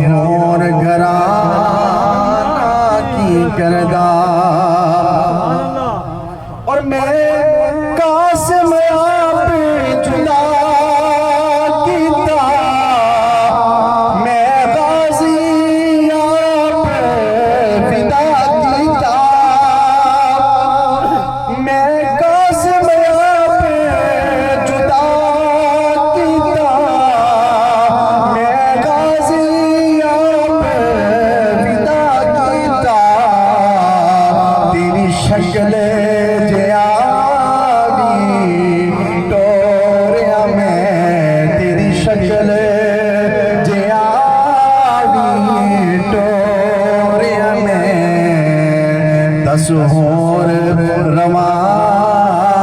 होर घराना की करदा और मैं कासिम आप जुदा कीता मैं गाजी आप विदा कीता मैं कासिम आप जुदा कीता मैं गाजी आप विदा कीता तेरी शक्ल होर रवाना